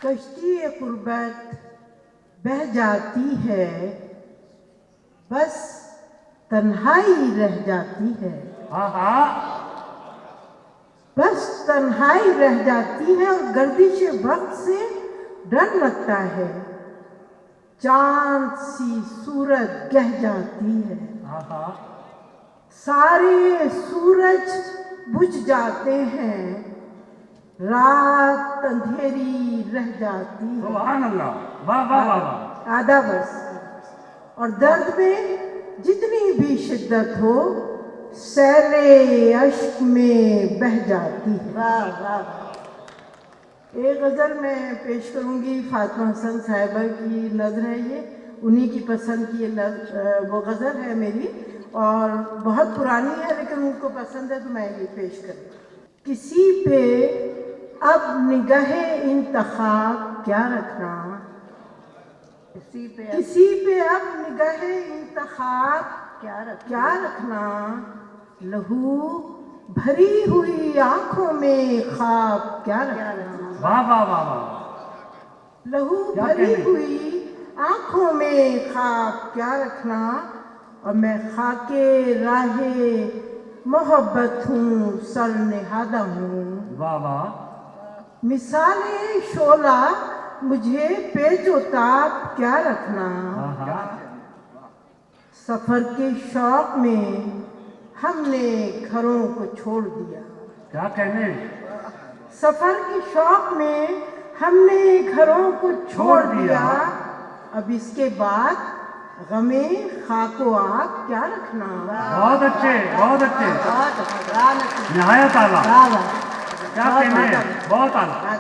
کشتی غربت بہہ جاتی ہے، بس تنہائی رہ جاتی ہے، بس تنہائی رہ جاتی ہے اور گردش وقت سے ڈر لگتا ہے، چاند سی صورت گہ جاتی ہے، سارے سورج بجھ جاتے ہیں، رات اندھیری رہ جاتی ہے۔ سبحان اللہ، واہ واہ واہ واہ۔ آدھا برس اور درد میں جتنی بھی شدت ہو سیلِ اشک میں بہہ جاتی ہے۔ واہ واہ۔ ایک غزل میں پیش کروں گی، فاطمہ حسن صاحبہ کی نظر ہے یہ، انہی کی پسند کی وہ غزل ہے میری، اور بہت پرانی ہے لیکن ان کو پسند ہے تو میں یہ پیش کروں۔ کسی پہ اب نگاہ انتخاب کیا رکھنا، کسی پہ اب نگاہ انتخاب کیا رکھنا، لہو بھری ہوئی آنکھوں میں خواب کیا رکھنا، واہ واہ واہ واہ۔ لہو بھری ہوئی آنکھوں میں خواب کیا رکھنا، اور میں خاک راہ محبت ہوں، سر نہادہ ہوں، واہ واہ۔ مثال شعلہ مجھے پیچ و تاب کیا رکھنا، سفر کے شوق میں ہم نے گھروں کو چھوڑ دیا، کیا کہنے، سفر کے شوق میں ہم نے گھروں کو چھوڑ دیا، اب اس کے بعد غم خاک و آب کیا رکھنا۔ بہت اچھے، بہت اچھے، نہایت اعلیٰ، کیا کہنے، بہت اعلیٰ۔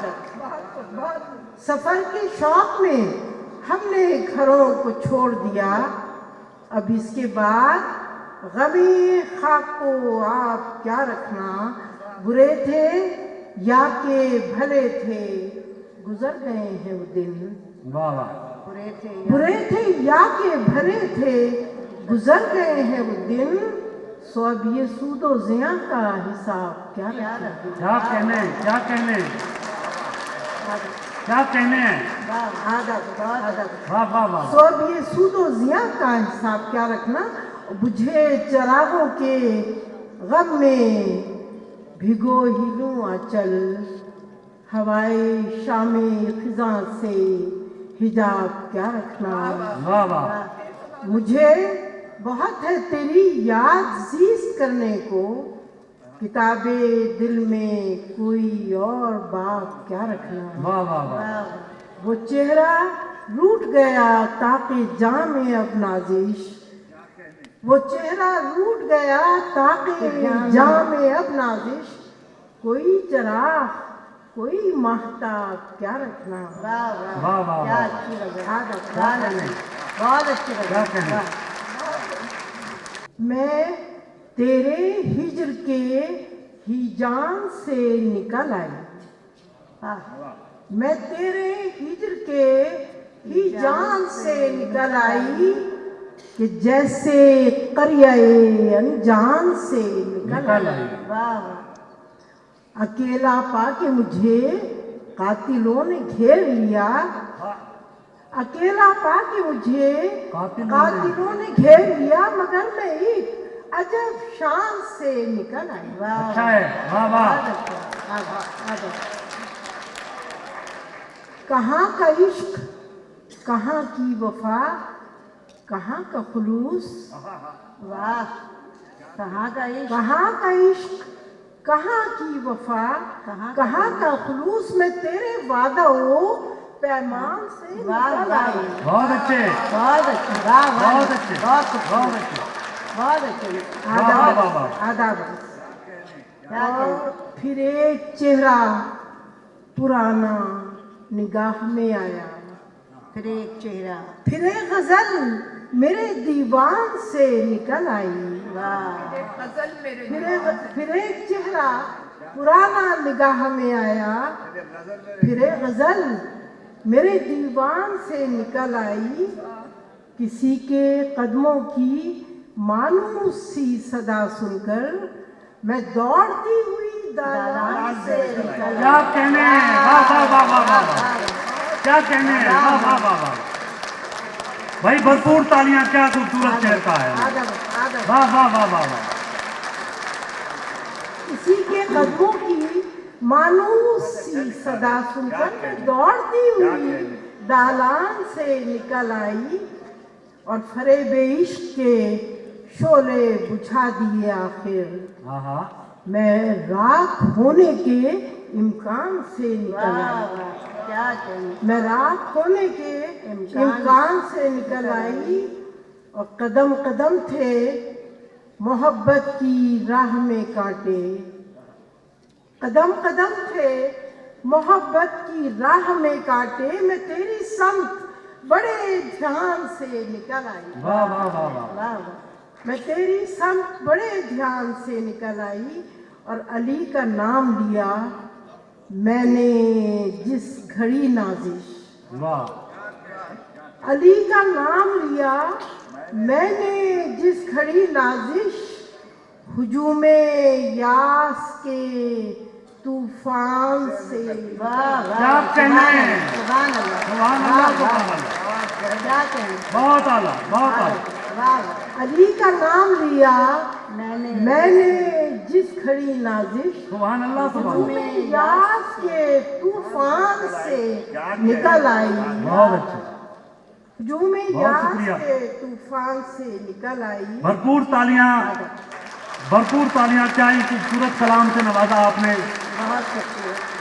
سفر کے شوق میں ہم نے گھروں کو چھوڑ دیا، اب اس کے بعد غم خاک و آب کیا رکھنا، برے تھے یا کہ بھلے تھے گزر گئے ہیں وہ دن، واہ واہ۔ برے تھے یا کہ بھلے تھے گزر گئے ہیں وہ دن، سو اب یہ سود و زیاں کا حساب کیا رکھنا۔ کیا کہنے، کیا کہنے، کیا کہنے، واہ واہ واہ۔ سو اب یہ سود و زیاں کا حساب کیا رکھنا، بجھے چراغوں کے غم میں بھگو ہی لوں آنچل، ہوائے شام خزاں سے حجاب کیا رکھنا، واہ واہ۔ مجھے بہت ہے تیری یاد زیست کرنے کو، کتاب دل میں کوئی اور باب کیا رکھنا، واہ واہ واہ۔ وہ چہرہ روٹ گیا تاکہ جام اب نازش، وہ چہرہ روٹ گیا تاکہ جام اب نازش، کوئی چراغ کوئی ماہتاب کیا رکھنا۔ واہ واہ واہ۔ بہت اچھی کیا کہنے، میں تیرے ہجر کے ہی جان سے نکل آئی، میں تیرے ہجر کے ہی جان سے نکل آئی، کہ جیسے قریہ انجان سے نکل آئی، اکیلا پا کے مجھے قاتلوں نے گھیر لیا، اکیلا پا کے مجھے قاتلوں نے گھیر لیا، مگر میں ایک عجب شان سے نکل آئی۔ اچھا ہے، واہ واہ۔ کہاں کا عشق، کہاں کی وفا، کہاں کا خلوص، واہ، کہاں کا عشق، کہاں کی وفا، کہاں کا خلوص، میں تیرے وعدہ و پیمان سے نکل آئی۔ بہت اچھے، بہت اچھے، بہت اچھے، بہت بہت اچھے، بہت اچھے۔ واہ واہ واہ۔ آداب۔ اور پھر ایک چہرہ پرانا نگاہ میں آیا، پھر ایک غزل میرے دیوان سے نکل آئی، پھر ایک چہرہ پرانا نگاہ میں آیا، پھر ایک غزل میرے دیوان سے نکل آئی، کسی کے قدموں کی مانوس سی صدا سن کر میں دوڑتی ہوئی دالان سے نکل آئی۔ کیا کہنے، واہ واہ واہ واہ واہ۔ کیا کہنے ہیں، واہ واہ واہ واہ بھائی، بھرپور تالیاں، کیا خوبصورت شعر کا ہے، واہ واہ واہ واہ واہ. اسی کے قدموں کی مانوس سی صدا سن کر میں دوڑتی ہوئی دالان سے نکل آئی اور فریب عشق کے شعلے بجھا دیے آخر. ہاں ہاں میں راکھ ہونے کے امکان سے نکل آئی. میں راکھ ہونے کے امکان سے نکل آئی اور قدم قدم تھے محبت کی راہ میں کانٹے. قدم قدم تھے محبت کی راہ میں کانٹے. میں تیری سمت بڑے دھیان سے نکل آئی. واہ واہ واہ واہ. میں تیری سمت بڑے دھیان سے نکل آئی اور علی کا نام لیا میں نے جس گھڑی نازش. واہ علی کا نام لیا میں نے جس گھڑی نازش. ہجوم یاس کے طوفان سے. کیا کہنا ہے، سبحان اللہ سبحان اللہ، بہت اعلیٰ بہت اعلیٰ. علی کا نام لیا میں نے جس گھڑی نازش. سبحان اللہ سبحان اللہ. ہجوم یاس کے طوفان سے نکل آئی. بہت اچھا، ہجوم بہت یاس شکریہ. کے طوفان سے نکل آئی. بھرپور تالیاں، بھرپور تالیاں. کیا ہی خوبصورت کلام سے نوازا آپ نے. بہت شکریہ.